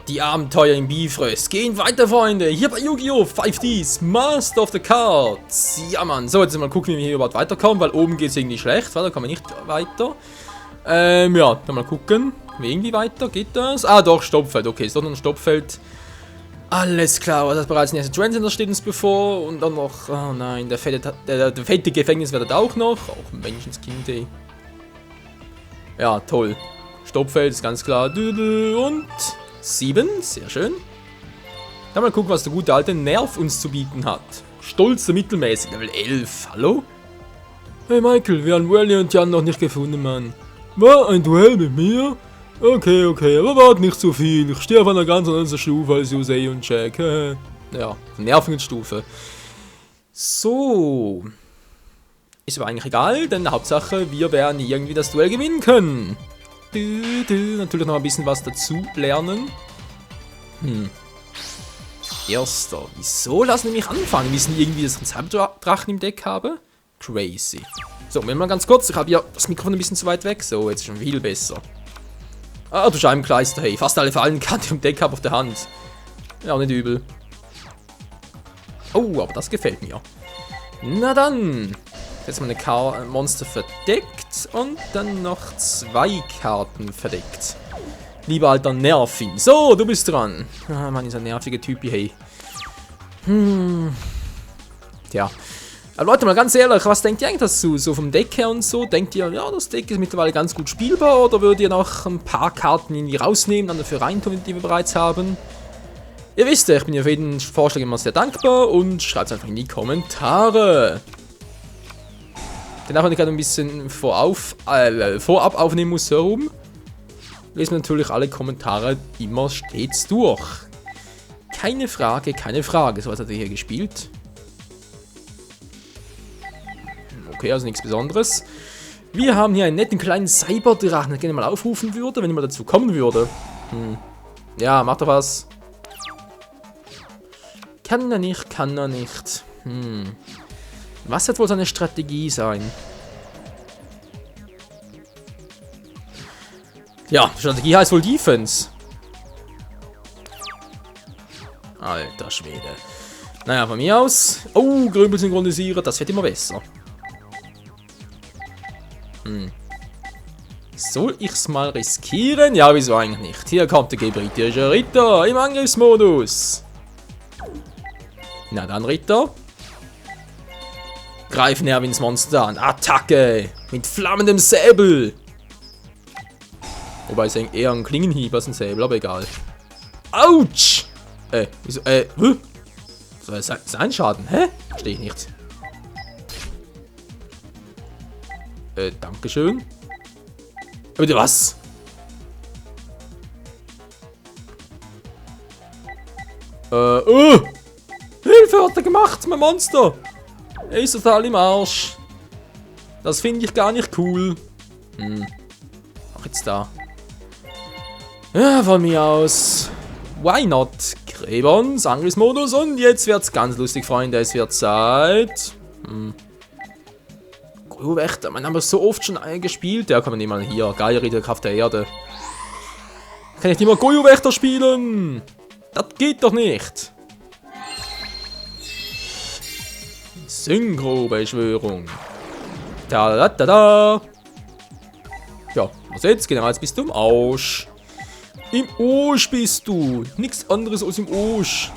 Die Abenteuer im Bifröst gehen weiter, Freunde. Hier bei Yu-Gi-Oh! 5Ds, Master of the Cards. Ja, Mann. So, jetzt mal gucken, wie wir hier überhaupt weiterkommen, weil oben geht es irgendwie schlecht, weil da kommen wir nicht weiter. Ja, dann mal gucken. Irgendwie weiter, geht das? Ah, doch, Stoppfeld. Okay, ist doch noch ein Stoppfeld. Alles klar, was hat bereits ein erster Transcender steht uns bevor. Und dann noch, oh nein, der fette Gefängnis wird auch noch. Auch Menschenskind, ey. Ja, toll. Stoppfeld ist ganz klar. Und 7, sehr schön. Dann mal gucken, was der gute alte Nerv uns zu bieten hat. Stolzer mittelmäßig, Level 11. Hallo? Hey Michael, wir haben Wally und Jan noch nicht gefunden, Mann. War ein Duell mit mir? Okay, aber wart nicht so viel. Ich stehe auf einer ganz anderen Stufe als Jose und Jack. Ja, nervigen Stufe. So. Ist aber eigentlich egal, denn Hauptsache, wir werden irgendwie das Duell gewinnen können. Natürlich noch ein bisschen was dazu lernen. Erster. Wieso lassen die mich anfangen? Wissen die irgendwie, dass ich einen Cyberdrachen im Deck habe? Crazy. So, Moment mal ganz kurz. Ich habe ja das Mikrofon ein bisschen zu weit weg. So, jetzt ist schon viel besser. Ah, du Scheibenkleister, hey. Fast alle Fallenkarten im Deck habe auf der Hand. Ja, nicht übel. Oh, aber das gefällt mir. Na dann. Jetzt mal eine Monster verdeckt und dann noch 2 Karten verdeckt. Lieber alter Nervin. So, du bist dran. Ah, Mann, dieser nervige Typi, hey. Tja. Aber Leute, mal ganz ehrlich, was denkt ihr eigentlich dazu? So vom Deck her und so? Denkt ihr, ja, das Deck ist mittlerweile ganz gut spielbar? Oder würdet ihr noch ein paar Karten irgendwie rausnehmen, dann dafür reintun, die wir bereits haben? Ihr wisst ja, ich bin ja für jeden Vorschlag immer sehr dankbar und schreibt es einfach in die Kommentare. Denn auch wenn ich gerade ein bisschen vorab aufnehmen muss, herum, lesen wir natürlich alle Kommentare immer stets durch. Keine Frage, keine Frage. So was hat er hier gespielt. Okay, also nichts Besonderes. Wir haben hier einen netten kleinen Cyberdrachen, den ich gerne mal aufrufen würde, wenn ich mal dazu kommen würde. Ja, macht doch was. Kann er nicht, kann er nicht. Was wird wohl seine Strategie sein? Ja, Strategie heißt wohl Defense. Alter Schwede. Naja, von mir aus. Oh, Grübel synchronisieren, das wird immer besser. Soll ich's mal riskieren? Ja, wieso eigentlich nicht? Hier kommt der gebretische Ritter im Angriffsmodus. Na dann, Ritter. Greif Nervins Monster an. Attacke! Mit flammendem Säbel! Wobei es eher ein Klingenhieb als ein Säbel, aber egal. Autsch! Wieso, soll das sein Schaden? Hä? Verstehe ich nicht. Dankeschön. Bitte was? Hilfe, hat er gemacht, mein Monster! Er ist total im Arsch. Das finde ich gar nicht cool. Ach, jetzt da. Ja, von mir aus. Why not? Gräbons, Angriffsmodus und jetzt wird's ganz lustig, Freunde. Es wird Zeit. Wächter, man haben wir so oft schon gespielt. Ja, kann man nicht mal hier. Geil, Ritter, Kraft der Erde. Kann ich nicht mal Goyo-Wächter spielen? Das geht doch nicht. Synchro-Beschwörung. Da. Ja, was jetzt? Genau, jetzt bist du im Arsch. Im Arsch bist du. Nichts anderes als im Arsch.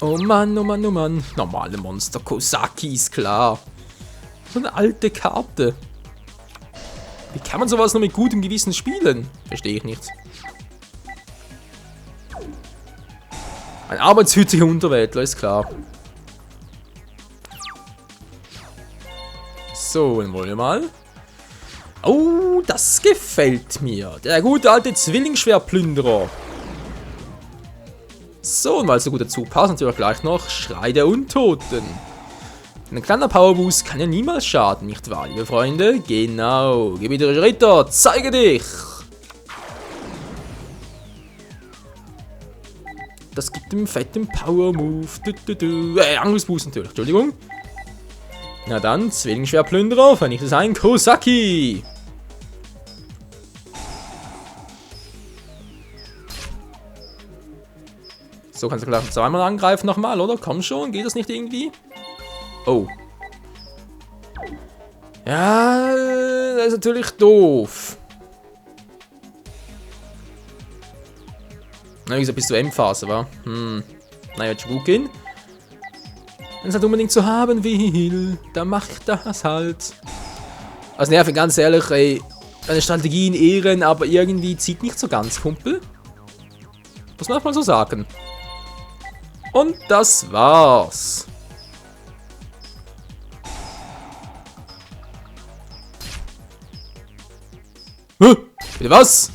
Oh Mann, oh Mann, oh Mann. Normale Monster. Kosaki ist klar. So eine alte Karte. Wie kann man sowas noch mit gutem Gewissen spielen? Verstehe ich nicht. Ein arbeitshütiger Unterweltler, ist klar. So, dann wollen wir mal. Oh, das gefällt mir. Der gute alte Zwillingsschwertplünderer. So, und weil es so gut dazu passt, natürlich gleich noch Schrei der Untoten. Ein kleiner Powerboost kann ja niemals schaden, nicht wahr, liebe Freunde? Genau. Gebieterischer Ritter, zeige dich! Das gibt dem fetten Power-Move. Angriffsboost natürlich, Entschuldigung. Na dann, Zwillingsschwertplünderer, vernichtet ein Kosaki. So, kannst du gleich zweimal angreifen nochmal, oder? Komm schon, geht das nicht irgendwie? Oh. Ja, das ist natürlich doof. Na, wie gesagt, bis zur Endphase, wa? Naja, jetzt gut gehen. Wenn es halt unbedingt zu haben will, dann macht das halt. Also nervig, ganz ehrlich, ey. Eine Strategie in Ehren, aber irgendwie zieht nicht so ganz, Kumpel. Muss man mal so sagen. Und das war's. Bitte was?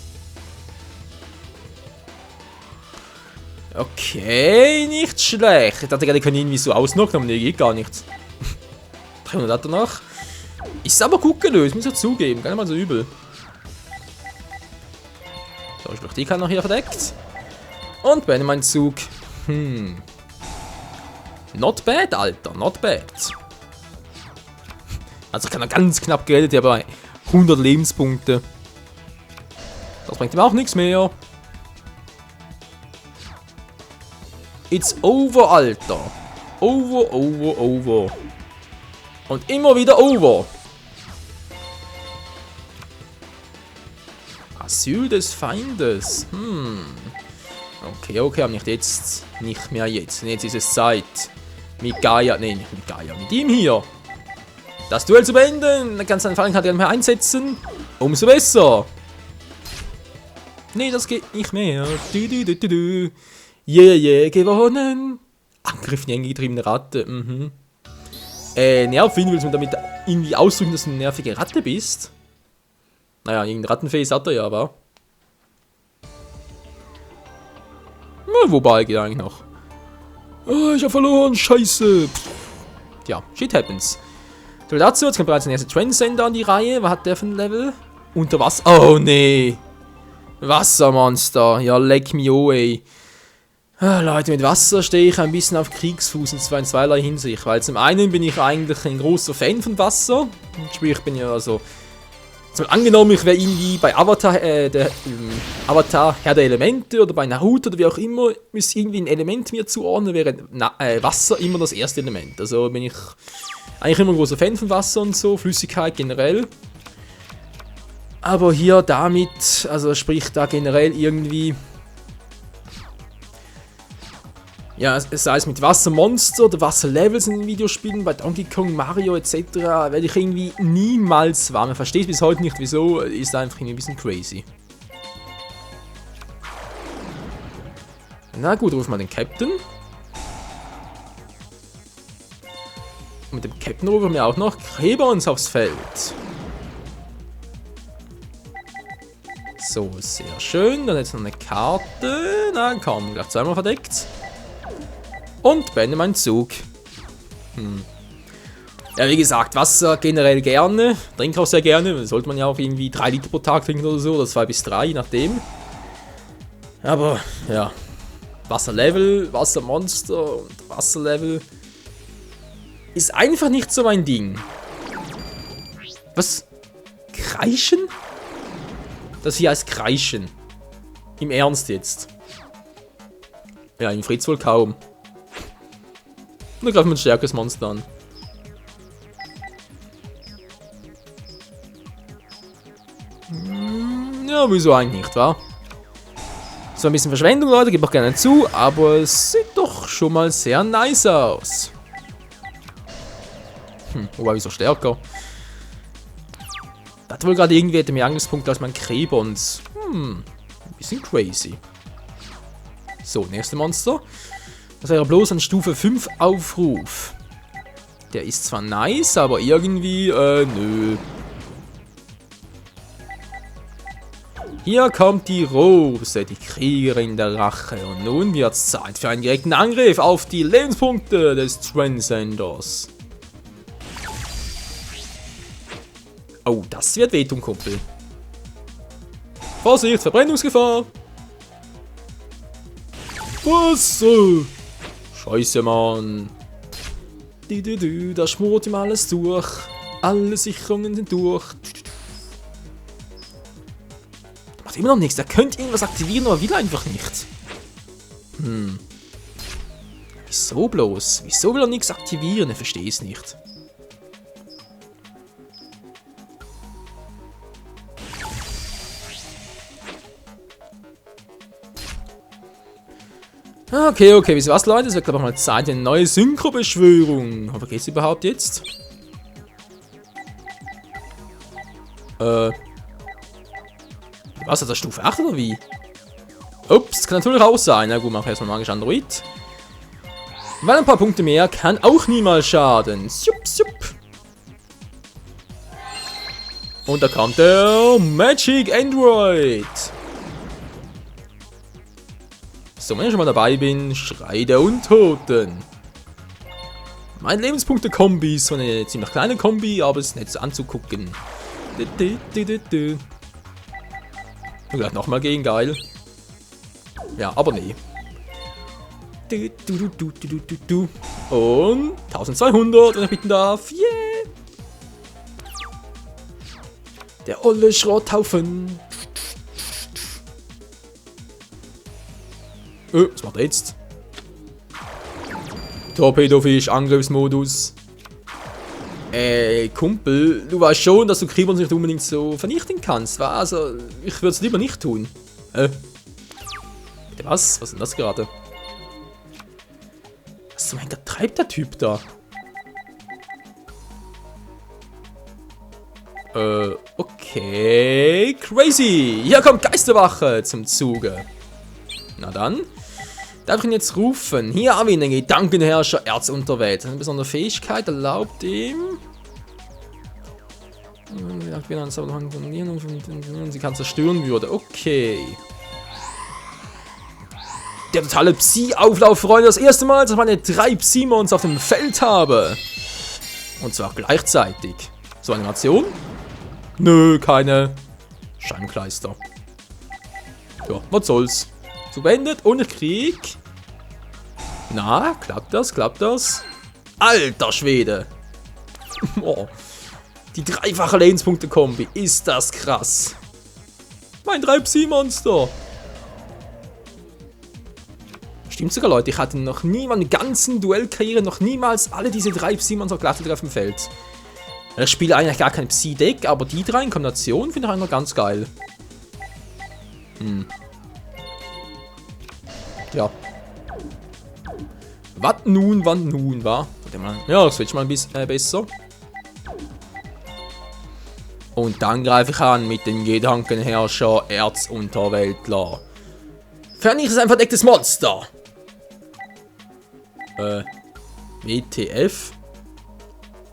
Okay, nicht schlecht. Ich dachte gerade, ich kann ihn irgendwie so ausnocken, aber nee, geht gar nichts. 300 danach. Ist aber gut gelöst, muss ich zugeben. Gar nicht mal so übel. So, sprich, die kann noch hier verdeckt. Und beende meinen Zug. Not bad, Alter, not bad. Also kann er ganz knapp gerettet, ja, bei 100 Lebenspunkte. Das bringt ihm auch nichts mehr. It's over, Alter. Over, over, over. Und immer wieder over. Asyl des Feindes. Okay, okay, aber nicht jetzt. Nicht mehr jetzt. Jetzt ist es Zeit. Mit Gaia. Nee, nicht mit Gaia. Mit ihm hier. Das Duell zu beenden. Ganz einfach kann er nicht mehr einsetzen. Umso besser. Nee, das geht nicht mehr. Yeah, gewonnen. Angriff in die enge getriebene Ratte. Nerv, willst du damit irgendwie ausdrücken, dass du eine nervige Ratte bist? Naja, irgendein Rattenface hat er ja, aber. Na, wobei geht eigentlich noch. Oh, ich hab verloren, scheiße. Tja, shit happens. So, dazu, jetzt kommt bereits der erste Transcender an die Reihe. Was hat der für ein Level? Unter Wasser. Oh, nee. Wassermonster. Ja, leck me away. Leute, mit Wasser stehe ich ein bisschen auf Kriegsfuß, und zwar in zweierlei Hinsicht. Weil zum einen bin ich eigentlich ein großer Fan von Wasser. Sprich, ich bin ja also. Angenommen, ich wäre irgendwie bei Avatar, Avatar Herr der Elemente oder bei Naruto oder wie auch immer, müsste irgendwie ein Element mir zuordnen, wäre Wasser immer das erste Element. Also bin ich eigentlich immer ein großer Fan von Wasser und so, Flüssigkeit generell. Aber hier damit, also sprich da generell irgendwie. Ja, sei es mit Wassermonster oder Wasserlevels in den Videospielen, bei Donkey Kong, Mario etc. werde ich irgendwie niemals warm. Man versteht bis heute nicht, wieso, ist einfach irgendwie ein bisschen crazy. Na gut, rufen wir den Captain. Und mit dem Captain rufen wir auch noch Krebons aufs Feld. So, sehr schön. Dann jetzt noch eine Karte. Na komm, gleich zweimal verdeckt. Und beende meinen Zug. Ja, wie gesagt, Wasser generell gerne. Trinke auch sehr gerne. Sollte man ja auch irgendwie 3 Liter pro Tag trinken oder so. Oder 2 bis 3, je nachdem. Aber, ja. Wasserlevel, Wassermonster und Wasserlevel ist einfach nicht so mein Ding. Was? Kreischen? Das hier heißt Kreischen. Im Ernst jetzt. Ja, in Fritz wohl kaum. Und dann greifen wir ein stärkeres Monster an. Ja, wieso eigentlich nicht, wa? So ein bisschen Verschwendung, Leute, gebe auch gerne zu, aber es sieht doch schon mal sehr nice aus. Wobei, wieso stärker? Das wohl gerade irgendwie hätte mehr Angriffspunkte als mein Krebons. Ein bisschen crazy. So, nächste Monster. Das wäre bloß ein Stufe 5 Aufruf. Der ist zwar nice, aber irgendwie, nö. Hier kommt die Rose, die Kriegerin der Rache. Und nun wird's Zeit für einen direkten Angriff auf die Lebenspunkte des Transcenders. Oh, das wird wehtun, Kumpel. Vorsicht, Verbrennungsgefahr. Wasser. Scheiße, Mann. Da schmort ihm alles durch. Alle Sicherungen sind durch. Der macht immer noch nichts. Der könnte irgendwas aktivieren, aber will einfach nicht. Wieso bloß? Wieso will er nichts aktivieren? Ich verstehe es nicht. Okay, okay, wisst ihr was, Leute? Es wird, glaube ich, mal Zeit, eine neue Synchro-Beschwörung. Aber geht's überhaupt jetzt? Was, ist das Stufe 8 oder wie? Ups, kann natürlich auch sein. Na gut, machen wir erstmal magisch Android. Weil ein paar Punkte mehr kann auch niemals schaden. Sup, sup. Und da kommt der Magic Android. So, wenn ich schon mal dabei bin, Schrei der Untoten. Mein Lebenspunkte-Kombi ist so eine ziemlich kleine Kombi, aber es ist nett anzugucken. Und gleich nochmal gehen, geil. Ja, aber nee. Und 1200, wenn ich bitten darf. Yeah! Der olle Schrotthaufen. Was macht er jetzt? Torpedofisch, Angriffsmodus. Kumpel, du weißt schon, dass du Kribons nicht unbedingt so vernichten kannst, wa? Also, ich würde es lieber nicht tun. Was? Was ist denn das gerade? Was zum Henker treibt der Typ da? Okay. Crazy! Hier kommt Geisterwache zum Zuge. Na dann. Darf ich ihn jetzt rufen? Hier haben wir ihn, den Gedankenherrscher Erzunterwelt. Eine besondere Fähigkeit erlaubt ihm. Sie kann zerstören würde. Okay. Der totale Psi-Auflauf, Freunde. Das erste Mal, dass ich meine 3 Psi-Mons auf dem Feld habe. Und zwar gleichzeitig. So, Animation? Nö, keine. Scheinkleister. Ja, was soll's. So beendet, ohne Krieg. Na, klappt das, klappt das? Alter Schwede. Oh. Die dreifache Lebenspunkte-Kombi. Ist das krass. Mein 3 Psi-Monster. Stimmt sogar, Leute. Ich hatte noch nie meine ganzen Duellkarriere noch niemals alle diese 3 Psi-Monster gleichzeitig auf dem Feld. Ich spiele eigentlich gar kein Psi-Deck, aber die 3 in Kombination finde ich eigentlich noch ganz geil. Ja. Was nun, wann nun, wa? Ja, das switch mal ein bisschen besser. Und dann greife ich an mit dem Gedankenherrscher Erzunterweltler. Für mich ist es ein verdecktes Monster. WTF?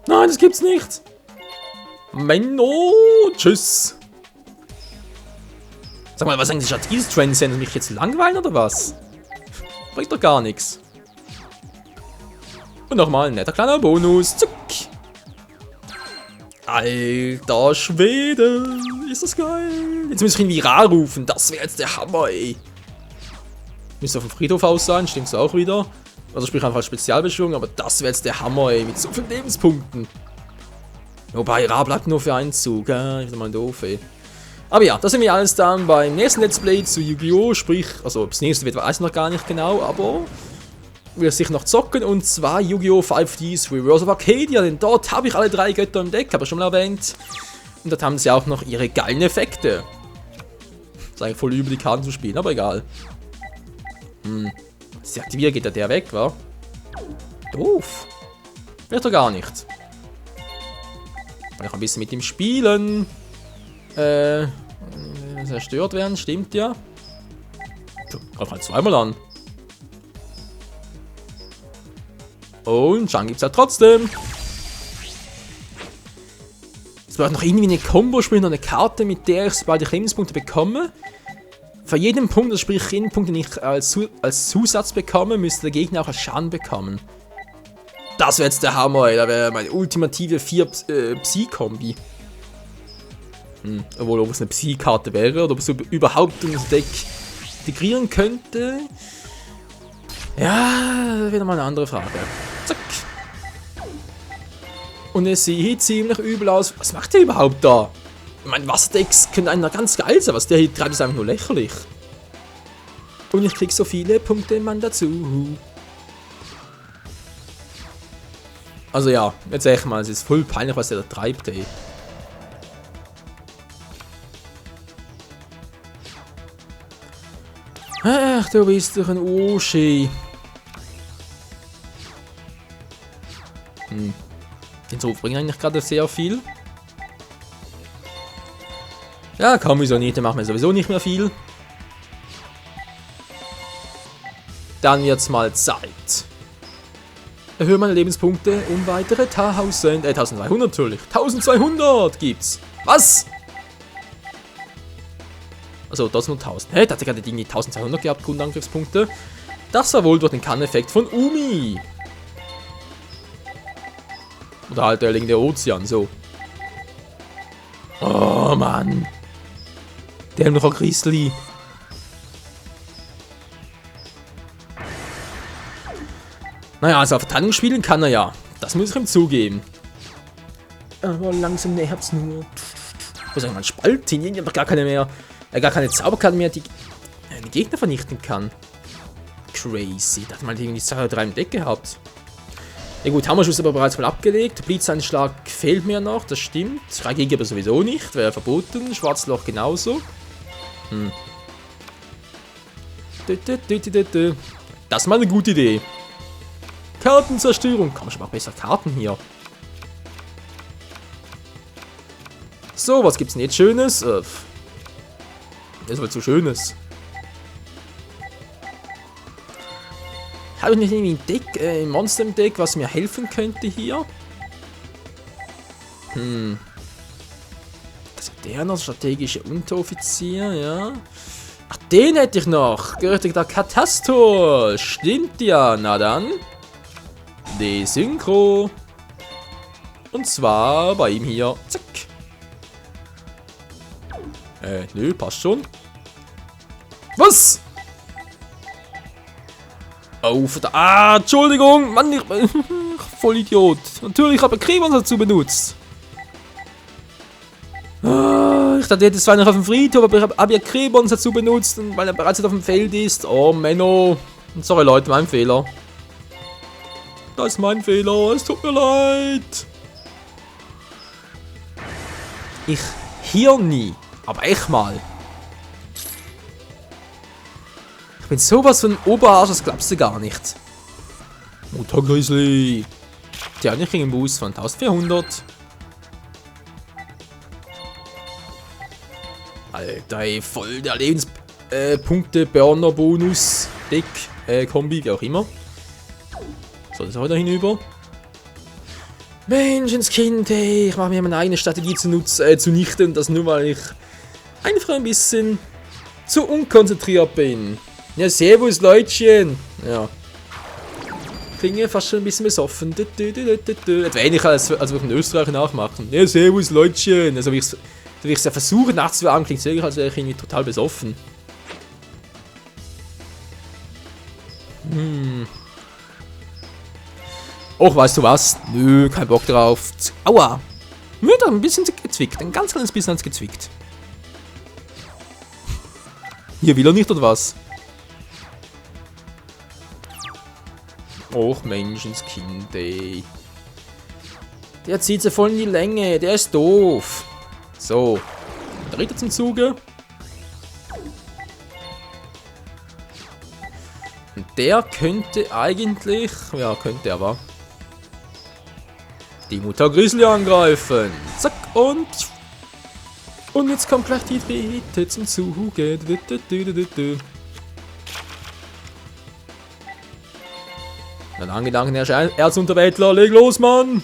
Nein, das gibt's nicht. Menno, tschüss. Sag mal, was eigentlich hat dieses Transcend mich jetzt langweilen oder was? Bringt doch gar nichts. Und nochmal ein netter kleiner Bonus. Zuck. Alter Schwede. Ist das geil. Jetzt muss ich ihn viral rufen. Das wäre jetzt der Hammer, ey. Müsste auf dem Friedhof aus sein. Stimmt's auch wieder. Also sprich einfach als Spezialbeschwörung. Aber das wäre jetzt der Hammer, ey. Mit so vielen Lebenspunkten. Wobei, Ra bleibt nur für einen Zug. Ich bin mal doof, ey. Aber ja, das sind wir alles dann beim nächsten Let's Play zu Yu-Gi-Oh! Sprich, also das nächste wird, weiß ich noch gar nicht genau, aber wir sicher noch zocken, und zwar Yu-Gi-Oh! 5Ds Reverse of Arcadia, denn dort habe ich alle 3 Götter im Deck, habe ich schon mal erwähnt. Und dort haben sie auch noch ihre geilen Effekte. Das ist eigentlich voll übel, die Karten zu spielen, aber egal. Sie aktiviert, geht der weg, wa? Doof. Wird doch gar nicht. Kann ich ein bisschen mit ihm spielen. Zerstört werden, stimmt ja. Greif halt zweimal an. Und Schaden gibt es ja trotzdem. Es braucht noch irgendwie eine Combo, sprich noch eine Karte, mit der ich, sobald ich Lebenspunkte bekomme, für jeden Punkt, also sprich jeden Punkt, den ich als Zusatz bekomme, müsste der Gegner auch als Schaden bekommen. Das wäre jetzt der Hammer, ey. Da wäre meine ultimative 4 Psi-Kombi. Obwohl, ob es eine Psi-Karte wäre oder ob es überhaupt in das Deck integrieren könnte. Ja, wieder mal eine andere Frage. Zack. Und es sieht ziemlich übel aus. Was macht der überhaupt da? Ich meine, Wasserdecks können einer ganz geil sein. Was der hier treibt, ist einfach nur lächerlich. Und ich krieg so viele Punkte, Mann, dazu. Also ja, jetzt echt mal, es ist voll peinlich, was der da treibt, ey. Ach, du bist doch ein Oschi. Den Ruf bringt eigentlich gerade sehr viel. Ja, komm, wieso nicht, dann machen wir sowieso nicht mehr viel. Dann wird's mal Zeit. Erhöhe meine Lebenspunkte um weitere 1200 natürlich. 1200 gibt's. Was? Also, das nur 1000. Hä, da hat gerade irgendwie 1200 gehabt, Grundangriffspunkte. Das war wohl durch den Kanneffekt von Umi. Oder halt der liegende Ozean, so. Oh, Mann. Der hat noch ein Grizzly. Naja, also auf Verteidigung spielen kann er ja. Das muss ich ihm zugeben. Aber langsam nähert's nur. Wo soll ich mal einen Spalt hin? Ich habe gar keine mehr. Gar keine Zauberkarte mehr, die einen Gegner vernichten kann. Crazy. Da hat man irgendwie 2 oder 3 im Deck gehabt. Ja gut, Hammerschuss aber bereits mal abgelegt. Blitzeinschlag fehlt mir noch, das stimmt. Reingegen aber sowieso nicht, wäre verboten. Schwarzloch genauso. Das ist mal eine gute Idee. Kartenzerstörung. Komm, ich mach besser Karten hier. So, was gibt's denn jetzt Schönes? Das ist wohl zu Schönes. Habe ich nicht irgendwie ein Deck, ein Monster im Deck, was mir helfen könnte hier? Das ist der noch, strategische Unteroffizier, ja. Ach, den hätte ich noch. Gerüchtigter Katastor. Stimmt ja, na dann. Desynchro. Und zwar bei ihm hier. Zack. Nö, passt schon. Was? Oh, verdammt. Ah, Entschuldigung. Mann, ich voll Idiot. Natürlich habe ich Kremons dazu benutzt. Ah, ich dachte, das war noch auf dem Friedhof, aber ich habe ja Kremons dazu benutzt, weil er bereits auf dem Feld ist. Oh, Menno. Sorry, Leute, mein Fehler. Das ist mein Fehler. Es tut mir leid. Ich hier nie. Aber echt mal. Ich bin sowas von Oberarsch, das glaubst du gar nicht. Mutter Grizzly. Tja, ich kriege einen Boost von 1400. Alter, ey, voll der Lebenspunkte-Burner-Bonus-Deck, Kombi, wie auch immer. So, das ist heute hinüber. Menschenskind, ey, ich mache mir meine eigene Strategie zunichte und das nur, weil ich einfach ein bisschen zu unkonzentriert bin. Ja, servus, Leutchen. Ja. Klinge fast schon ein bisschen besoffen. Etwa ähnlich als würde ich in Österreich nachmachen. Ja, servus, Leutchen. Also, wie ich es ja versuche nachzuahmen, klingt es wirklich, als wäre ich irgendwie total besoffen. Och, weißt du was? Nö, kein Bock drauf. Aua. Mir hat ein bisschen gezwickt. Ein ganz kleines bisschen hat's gezwickt. Hier will er nicht, oder was? Och, Menschenskind, ey. Der zieht sich voll in die Länge. Der ist doof. So. Der Ritter zum Zuge. Und der könnte eigentlich... Ja, könnte aber... die Mutter Grizzly angreifen. Zack, und... und jetzt kommt gleich die Dritte zum Zuge. Dann angedanken, Herr Erzunterwäldler, leg los, Mann!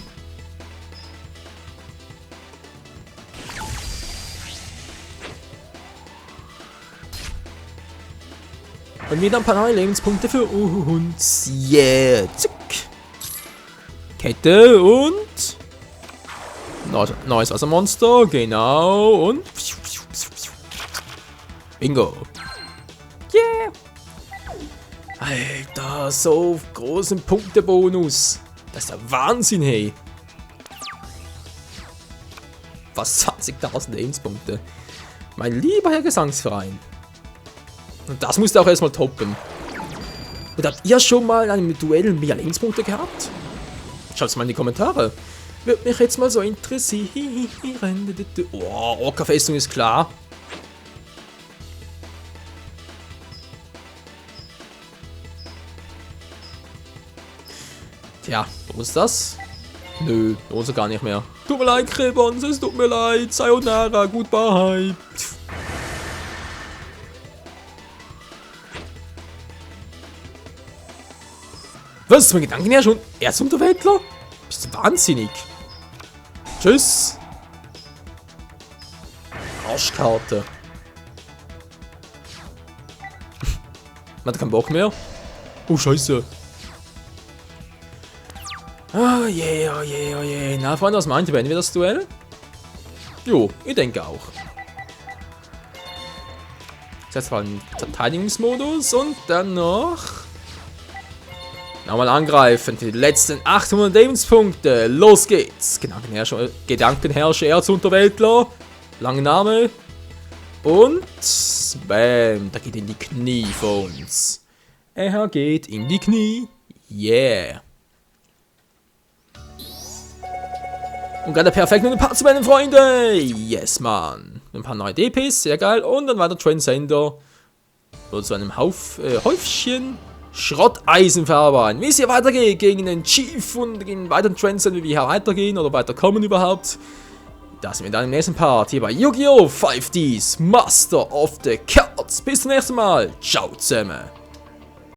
Und wieder ein paar neue Lebenspunkte für uns. Yeah! Zack! Kette und... neues Wassermonster, genau, und... Bingo! Yeah! Alter, so großen Punktebonus. Das ist der Wahnsinn, hey. Fast 20.000 Lebenspunkte. Mein lieber Herr Gesangsverein. Und das musst du auch erstmal toppen. Und habt ihr schon mal in einem Duell mehr Lebenspunkte gehabt? Schreibt's mal in die Kommentare. Würde mich jetzt mal so interessieren. Oh, Orca-Festung ist klar. Tja, wo ist das? Nö, lohnt sich gar nicht mehr. Tut mir leid, Krebons, es tut mir leid. Sayonara, goodbye. Was ist mein Gedanken ja schon? Erzunterweltler? Bist du wahnsinnig? Tschüss. Arschkarte. Man hat keinen Bock mehr. Oh, scheiße. Oh je, oh je, oh je. Na, Freunde, was meint ihr? Beenden wir das Duell? Jo, ich denke auch. Jetzt mal einen Verteidigungsmodus und dann noch... Nochmal angreifen für die letzten 800 Lebenspunkte. Los geht's. Gedankenherrscher, Erzunterweltler. Langer Name. Und... Bam. Da geht in die Knie vor uns. Er geht in die Knie. Yeah. Und gerade perfekt mit ein paar zu meinen Freunde. Yes, man. Ein paar neue DPs, sehr geil. Und dann weiter Transcender. Oder zu einem Häufchen Schrotteisenfahrbahn. Wie es hier weitergeht gegen den Chief und gegen weiteren Transcender, wie wir hier weitergehen oder weiterkommen überhaupt. Das sehen wir dann im nächsten Part hier bei Yu-Gi-Oh! 5Ds Master of the Cards. Bis zum nächsten Mal. Ciao zusammen.